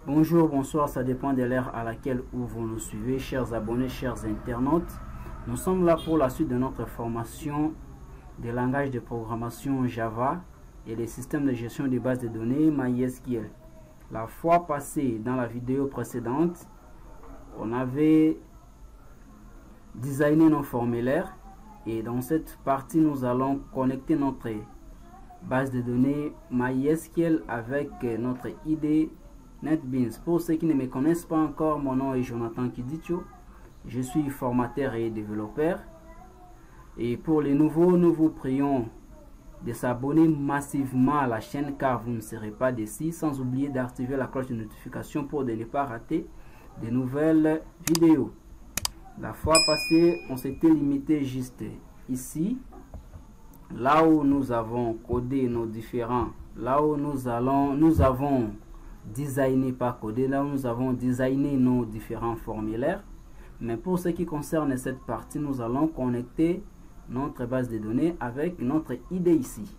Bonjour, bonsoir, ça dépend de l'heure à laquelle vous nous suivez, chers abonnés, chers internautes. Nous sommes là pour la suite de notre formation des langages de programmation Java et les systèmes de gestion des bases de données MySQL. La fois passée, dans la vidéo précédente, on avait designé nos formulaires et dans cette partie, nous allons connecter notre base de données MySQL avec notre ID NetBeans. Pour ceux qui ne me connaissent pas encore, mon nom est Jonathan Kidicho. Je suis formateur et développeur. Et pour les nouveaux, nous vous prions de s'abonner massivement à la chaîne car vous ne serez pas déçus, sans oublier d'activer la cloche de notification pour ne pas rater de nouvelles vidéos. La fois passée, on s'était limité juste ici, là où nous avons codé nos différents, là où nous avons designé, pas codé, là où nous avons designé nos différents formulaires. Mais pour ce qui concerne cette partie, nous allons connecter notre base de données avec notre ID ici.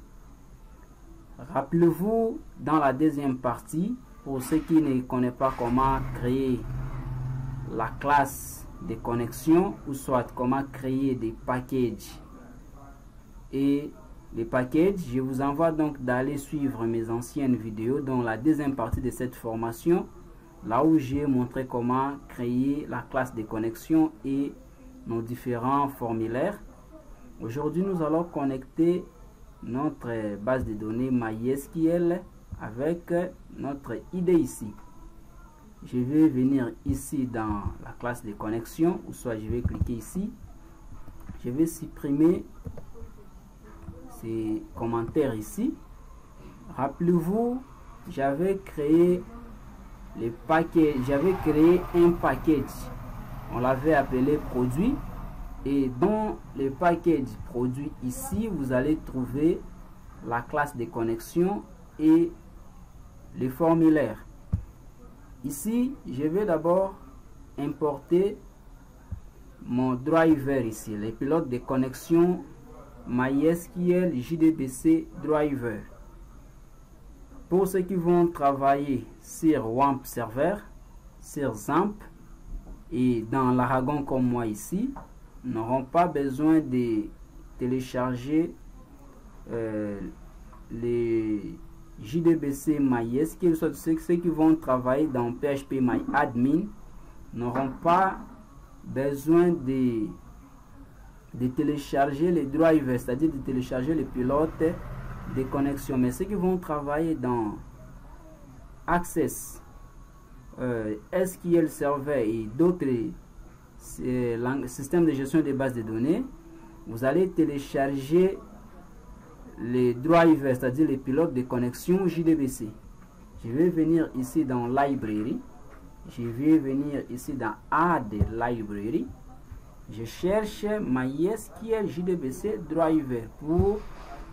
Rappelez-vous, dans la deuxième partie, pour ceux qui ne connaissent pas comment créer la classe de connexion ou soit comment créer des packages et les packages, je vous envoie donc d'aller suivre mes anciennes vidéos dans la deuxième partie de cette formation, là où j'ai montré comment créer la classe de connexion et nos différents formulaires. Aujourd'hui, nous allons connecter notre base de données MySQL avec notre ID ici. Je vais venir ici dans la classe de connexion, ou soit je vais cliquer ici. Je vais supprimer ces commentaires ici. Rappelez-vous, j'avais créé les paquets, j'avais créé un package, on l'avait appelé produit, et dans le package produit ici, vous allez trouver la classe de connexion et les formulaires. Ici, je vais d'abord importer mon driver ici, les pilotes de connexion MySQL JDBC driver. Pour ceux qui vont travailler sur WAMP server, sur XAMPP et dans l'Aragon comme moi ici, n'auront pas besoin de télécharger les JDBC MySQL. Ceux qui vont travailler dans PHPMyAdmin n'auront pas besoin de télécharger les drivers, c'est-à-dire de télécharger les pilotes de connexion. Mais ceux qui vont travailler dans Access, SQL Server et d'autres systèmes de gestion des bases de données, vous allez télécharger les drivers, c'est-à-dire les pilotes de connexion JDBC. Je vais venir ici dans Library, je vais venir ici dans Add Library. Je cherche MySQL JDBC driver pour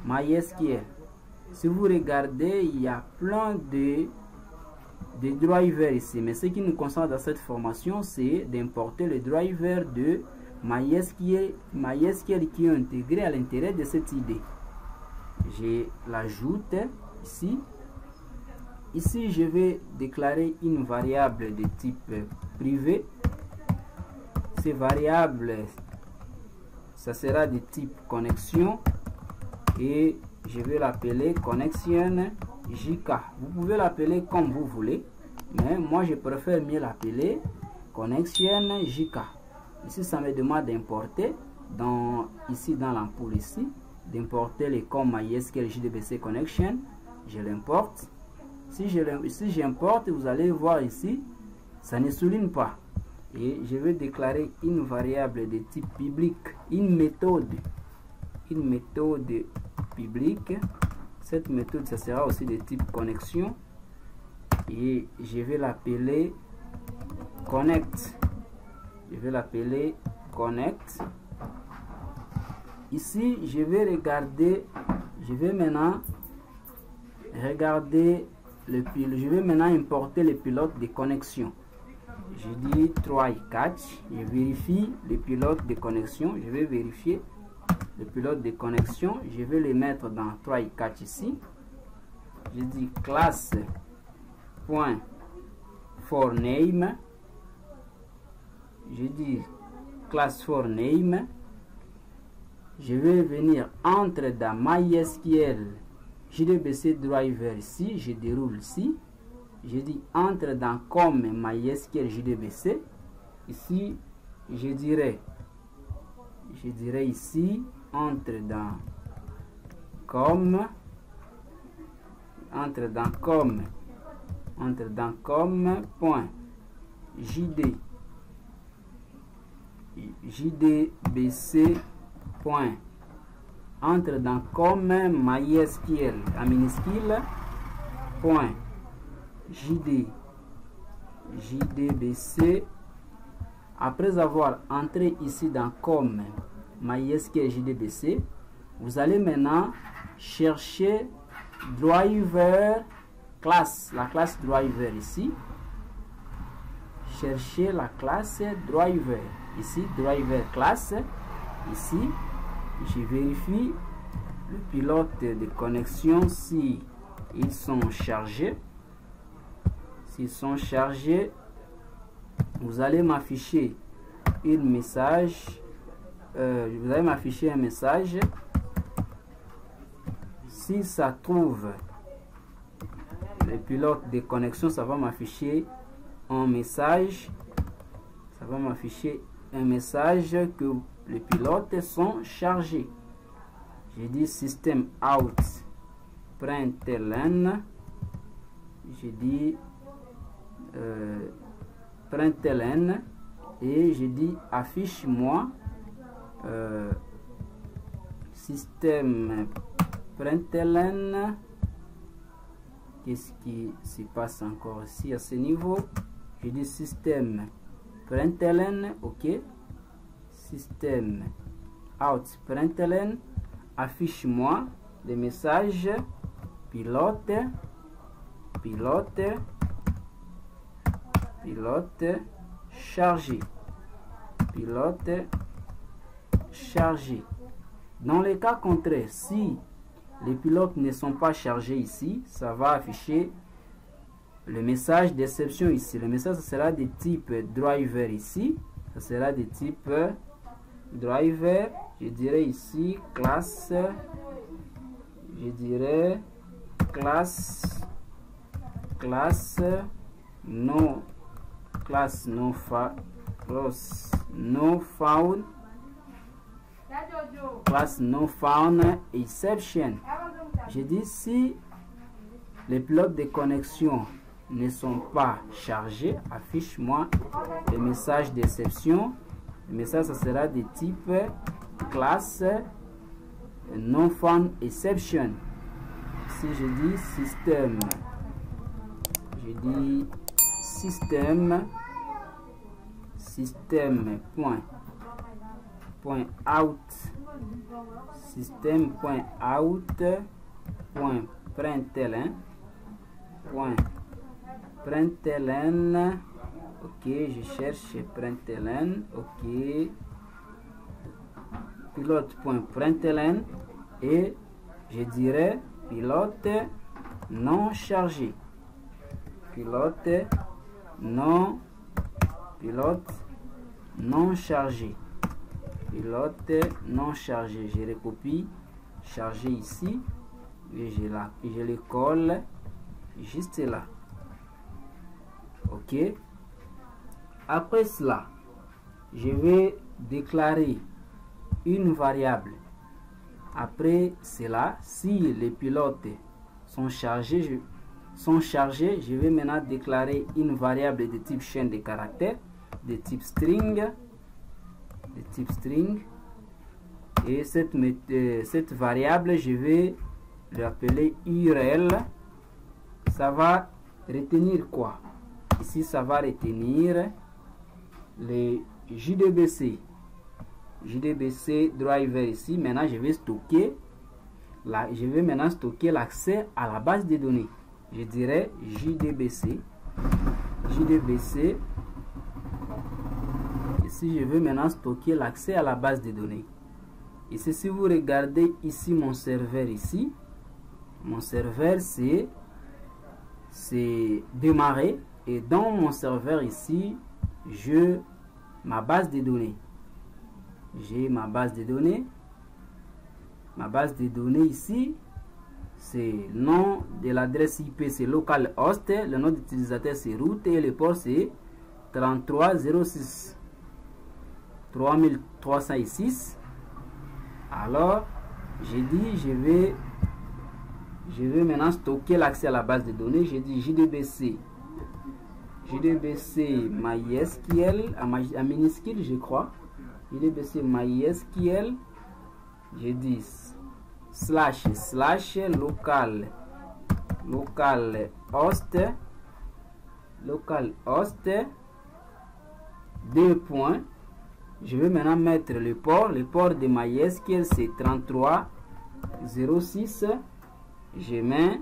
MySQL. Si vous regardez, il y a plein de drivers ici. Mais ce qui nous concerne dans cette formation, c'est d'importer les drivers de MySQL qui est intégré à l'intérieur de cette idée. Je l'ajoute ici. Ici, je vais déclarer une variable de type privé. Ces variables, ça sera de type connexion et je vais l'appeler connexion JK. Vous pouvez l'appeler comme vous voulez, mais moi je préfère mieux l'appeler connexion JK. Ici, ça me demande d'importer ici dans l'ampoule ici, d'importer les comme MySQL JDBC connection. Je l'importe. Si j'importe, vous allez voir ici, ça ne souligne pas. Et je vais déclarer une variable de type public, une méthode publique. Cette méthode, ça sera aussi de type connexion et je vais l'appeler connect. Je vais l'appeler connect. Ici, je vais maintenant importer les pilotes de connexion. Je dis try catch, je vérifie les pilotes de connexion. Je vais vérifier les pilotes de connexion. Je vais les mettre dans try catch ici. Je dis classe point for name. Je dis class for name. Je vais venir entre dans MySQL JDBC driver ici, je déroule ici. Je dis entre dans comme MySQL JDBC. Ici, je dirais ici entre dans comme point JDBC point entre dans comme MySQL à minuscule point JDBC. Après avoir entré ici dans comme MySQL JDBC, vous allez maintenant chercher driver class, la classe driver ici. Cherchez la classe driver ici, driver class ici. Je vérifie le pilote de connexion si ils sont chargés. S'ils sont chargés, vous allez m'afficher un message. Si ça trouve le pilote de connexion, ça va m'afficher un message. Ça va m'afficher un message que les pilotes sont chargés. J'ai dit system out println. J'ai dit println et j'ai dit affiche-moi système println. Qu'est-ce qui se passe encore ici à ce niveau? Je dis système println, ok. Système out println, affiche-moi les messages pilote chargé, Dans les cas contraires, si les pilotes ne sont pas chargés ici, ça va afficher le message d'exception ici. Le message sera de type driver ici. Ça sera de type driver. Je dirais ici classe. Je dirais classe no found. Class no found exception. Je dis si les pilotes de connexion ne sont pas chargés, affiche-moi le message d'exception. Le message ça sera de type class no found exception. Si je dis système, point out println, ok, je cherche println, ok, pilote.println et je dirais pilote non chargé, pilote non chargé, je recopie chargé ici et je le colle juste là, ok. Après cela, je vais déclarer une variable. Après cela, si les pilotes sont chargés, je vais maintenant déclarer une variable de type chaîne de caractères, de type string, et cette variable, je vais l'appeler URL. Ça va retenir quoi? Ici, ça va retenir les JDBC driver ici. Maintenant, je vais stocker l'accès à la base de données. Je dirais JDBC. Ici, je vais maintenant stocker l'accès à la base de données. Ici, si vous regardez ici mon serveur ici, mon serveur c'est démarré. Et dans mon serveur ici, j'ai ma base de données. J'ai ma base de données. Ma base de données ici, c'est le nom de l'adresse IP, c'est localhost. Le nom d'utilisateur, c'est root. Et le port, c'est 3306. 3306. Alors, j'ai dit, je vais maintenant stocker l'accès à la base de données. J'ai dit JDBC MySQL à minuscule, je crois. JDBC MySQL. J'ai dit slash localhost 2 points. Je vais maintenant mettre le port de MySQL, c'est 3306. Je mets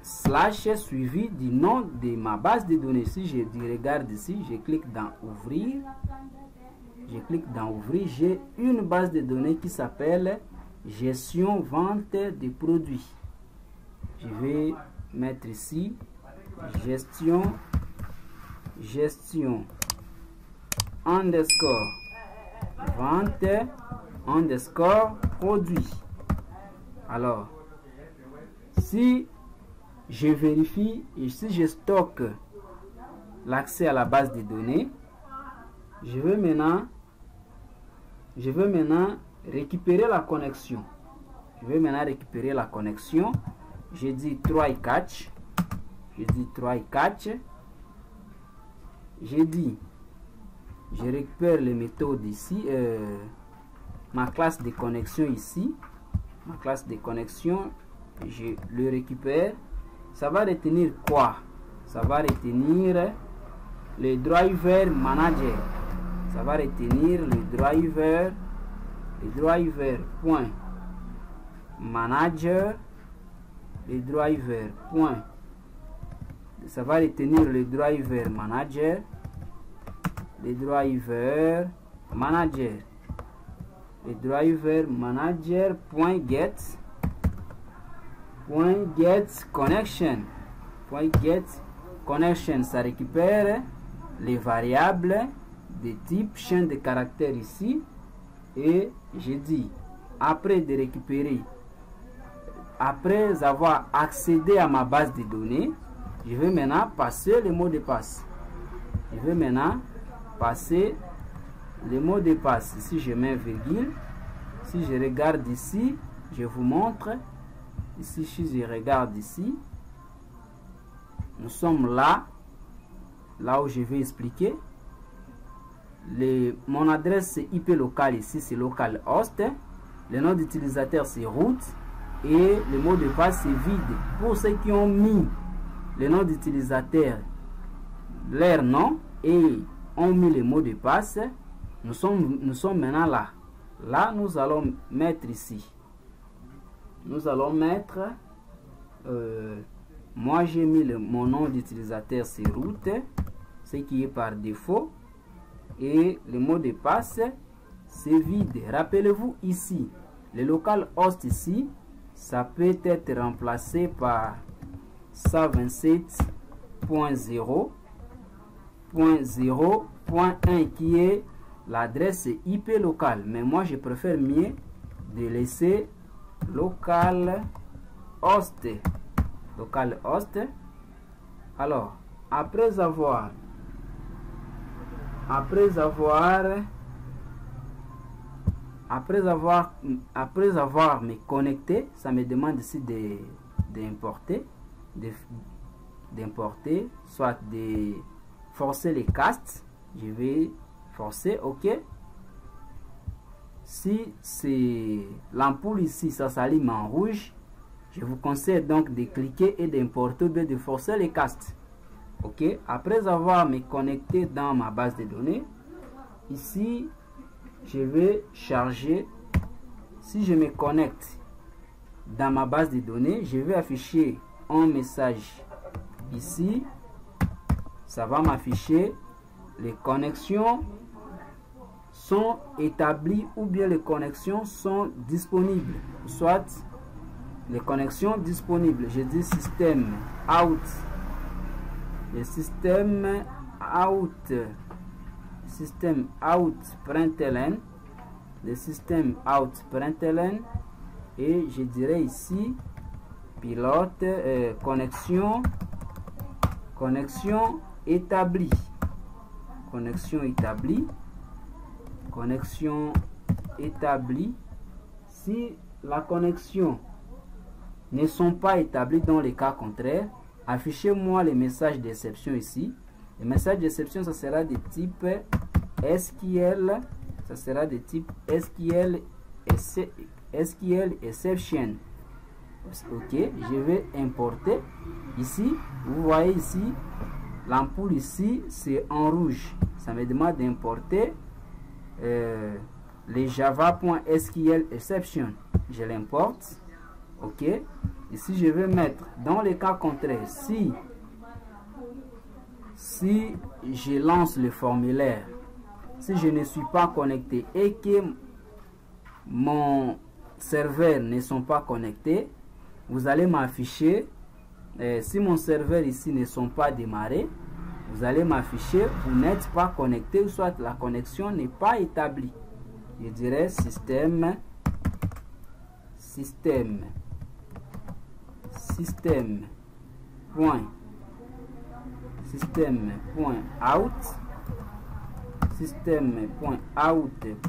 slash suivi du nom de ma base de données. Si je regarde ici, je clique dans ouvrir. J'ai une base de données qui s'appelle gestion vente des produits. Je vais mettre ici gestion underscore vente underscore produit. Alors, si je vérifie et si je stocke l'accès à la base de données, je veux maintenant récupérer la connexion. Je dis try catch. Je récupère les méthodes ici, ma classe de connexion ici. Ma classe de connexion, je le récupère. Ça va retenir quoi? Ça va retenir le driver manager. Ça va retenir le driver point manager, ça va retenir le driver manager, le driver manager point get connection. Ça récupère les variables de type chaîne de caractères ici. Et j'ai dit, après avoir accédé à ma base de données, je vais maintenant passer le mot de passe. Si je mets virgule, si je regarde ici, je vous montre. Ici, si je regarde ici, nous sommes là où je vais expliquer. Mon adresse IP locale ici, c'est localhost. Le nom d'utilisateur, c'est root. Et le mot de passe, c'est vide. Pour ceux qui ont mis le nom d'utilisateur, leur nom, et ont mis le mot de passe, nous sommes maintenant là. Là, nous allons mettre ici. Moi, j'ai mis mon nom d'utilisateur, c'est root, ce qui est par défaut. Et le mot de passe, c'est vide. Rappelez-vous ici, le localhost ici, ça peut être remplacé par 127.0.0.1 qui est l'adresse IP locale. Mais moi, je préfère mieux de laisser localhost. Alors, après avoir me connecté, ça me demande ici d'importer, soit de forcer les castes. Je vais forcer, ok. Si c'est l'ampoule ici, ça s'allume en rouge, je vous conseille donc de cliquer et d'importer ou de forcer les castes. Ok, après avoir me connecté dans ma base de données, ici, je vais charger. Si je me connecte dans ma base de données, je vais afficher un message ici. Ça va m'afficher les connexions sont établies ou bien les connexions sont disponibles. Soit les connexions disponibles. Je dis système out le système out println, le système out println, et je dirais ici pilote connexion établie, connexion établie. Si la connexion ne sont pas établies, dans les cas contraires, affichez-moi les messages d'exception ici. Les messages d'exception, ça sera de type SQL, ça sera de type SQL exception. Ok, je vais importer ici. Vous voyez ici, l'ampoule ici, c'est en rouge. Ça me demande d'importer les java.sql exception. Je l'importe. Ok, ici je vais mettre dans les cas contraires, si je lance le formulaire, si je ne suis pas connecté et que mon serveur ne sont pas connectés, vous allez m'afficher, si mon serveur ici ne sont pas démarrés, vous allez m'afficher vous n'êtes pas connecté, ou soit la connexion n'est pas établie. Je dirais système point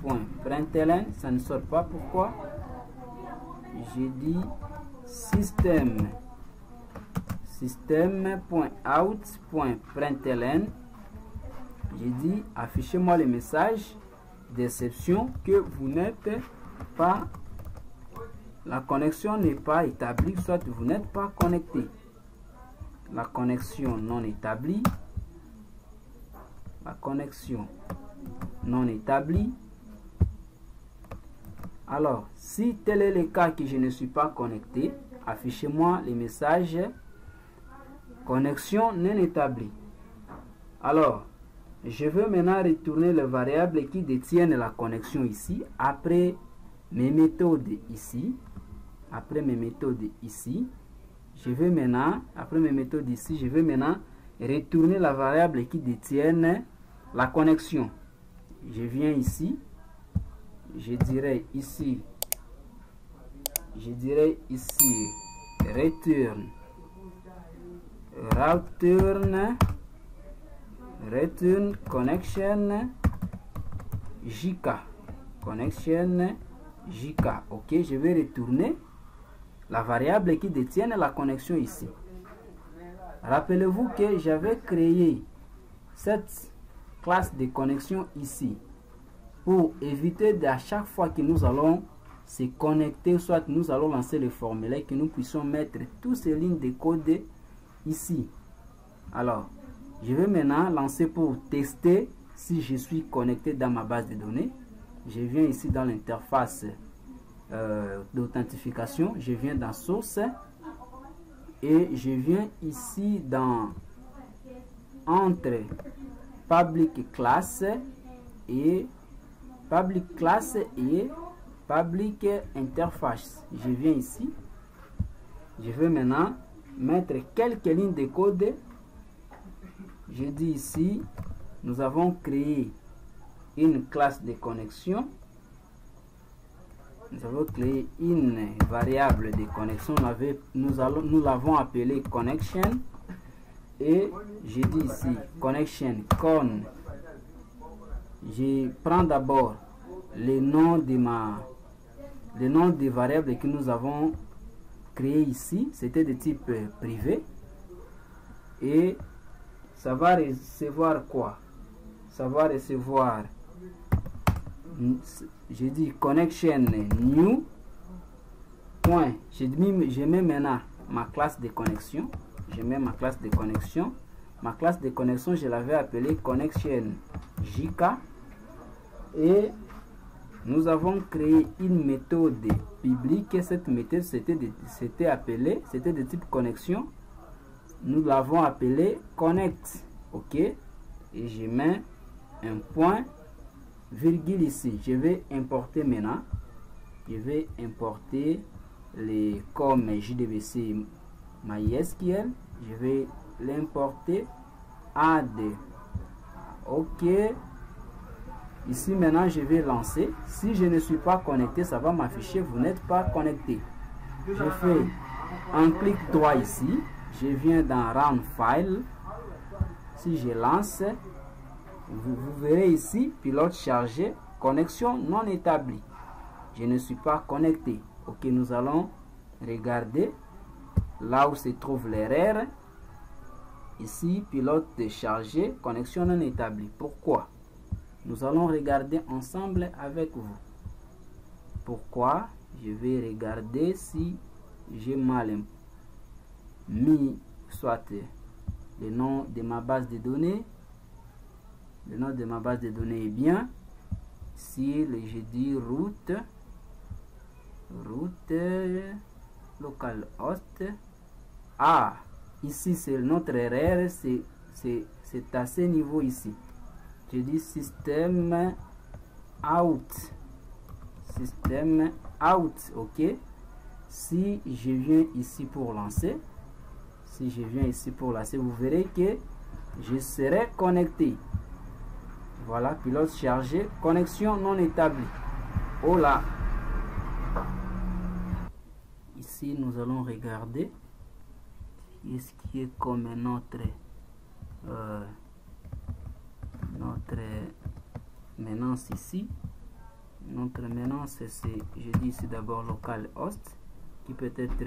out.println, ça ne sort pas. Pourquoi? J'ai dit système.out.println. J'ai dit affichez-moi le message d'exception que vous n'êtes pas, la connexion n'est pas établie, soit vous n'êtes pas connecté. La connexion non établie, la connexion non établie. Alors, si tel est le cas que je ne suis pas connecté, affichez-moi les messages connexion non établie. Alors, je veux maintenant retourner les variables qui détiennent la connexion ici, après mes méthodes ici. Après mes méthodes ici, je vais maintenant, après mes méthodes ici, je vais maintenant retourner la variable qui détienne la connexion. Je viens ici, je dirais ici return connection JK, ok, je vais retourner la variable qui détient la connexion ici. Rappelez-vous que j'avais créé cette classe de connexion ici pour éviter à chaque fois que nous allons se connecter, soit nous allons lancer le formulaire, que nous puissions mettre toutes ces lignes de code ici. Alors, je vais maintenant lancer pour tester si je suis connecté dans ma base de données. Je viens ici dans l'interface d'authentification, je viens dans source et je viens ici dans entre public class et public interface. Je viens ici, je vais maintenant mettre quelques lignes de code. Je dis ici, nous avons créé une classe de connexion. Nous avons créé une variable de connexion. Nous l'avons appelée connection. Et je dis ici connection con. Je prends d'abord le nom des variables que nous avons créé ici. C'était de type privé. Et ça va recevoir quoi? Ça va recevoir, je dis connection new point. Je mets maintenant ma classe de connexion. Je mets ma classe de connexion. Ma classe de connexion, je l'avais appelée connection JK. Et nous avons créé une méthode publique. Cette méthode c'était appelé, c'était de type connexion. Nous l'avons appelé connect. Ok. Et je mets un point virgule ici. Je vais importer maintenant. Je vais importer les comme JDBC MySQL. Je vais l'importer Add. OK. Ici maintenant je vais lancer. Si je ne suis pas connecté, ça va m'afficher vous n'êtes pas connecté. Je fais un clic droit ici. Je viens dans Run File. Si je lance, vous verrez ici pilote chargé, connexion non établie. Je ne suis pas connecté. OK, nous allons regarder là où se trouve l'erreur. Ici pilote chargé, connexion non établie. Pourquoi? Nous allons regarder ensemble avec vous. Pourquoi? Je vais regarder si j'ai mal mis soit le nom de ma base de données. Le nom de ma base de données est bien. Si je dis route localhost. Ah, ici c'est notre erreur, c'est à ce niveau ici. Je dis système out. Système out. OK. Si je viens ici pour lancer, vous verrez que je serai connecté. Voilà, pilote chargé, connexion non établie. Oh là. Ici, nous allons regarder ce qui est comme notre maintenance ici. Notre maintenance, je dis ici d'abord localhost qui peut être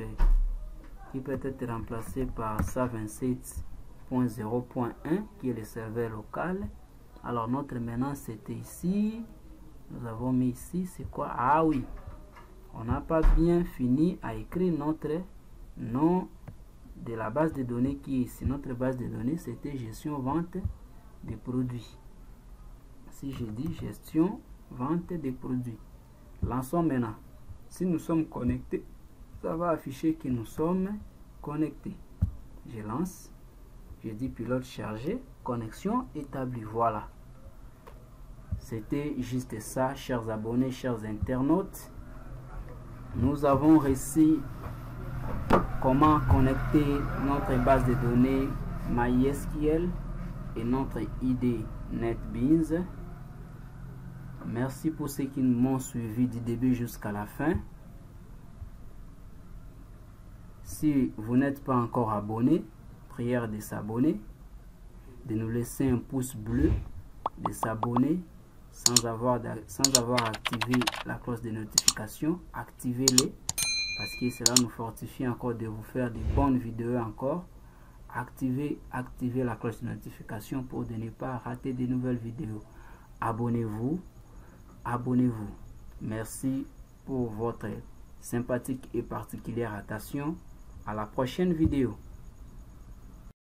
remplacé par 127.0.1 qui est le serveur local. Alors notre maintenance c'était ici. Nous avons mis ici, c'est quoi? Ah oui, on n'a pas bien fini à écrire notre nom de la base de données qui est ici. Notre base de données c'était gestion vente des produits. Si je dis gestion vente des produits, lançons maintenant. Si nous sommes connectés, ça va afficher que nous sommes connectés. Je lance, je dis pilote chargé, connexion établie. Voilà, c'était juste ça, chers abonnés, chers internautes. Nous avons réussi comment connecter notre base de données MySQL et notre ID NetBeans. Merci pour ceux qui m'ont suivi du début jusqu'à la fin. Si vous n'êtes pas encore abonné, prière de s'abonner, de nous laisser un pouce bleu, de s'abonner sans avoir activé la cloche de notification. Activez-les parce que cela nous fortifie encore de vous faire de bonnes vidéos encore. Activez la cloche de notification pour ne pas rater de nouvelles vidéos. Abonnez-vous. Merci pour votre sympathique et particulière attention. À la prochaine vidéo.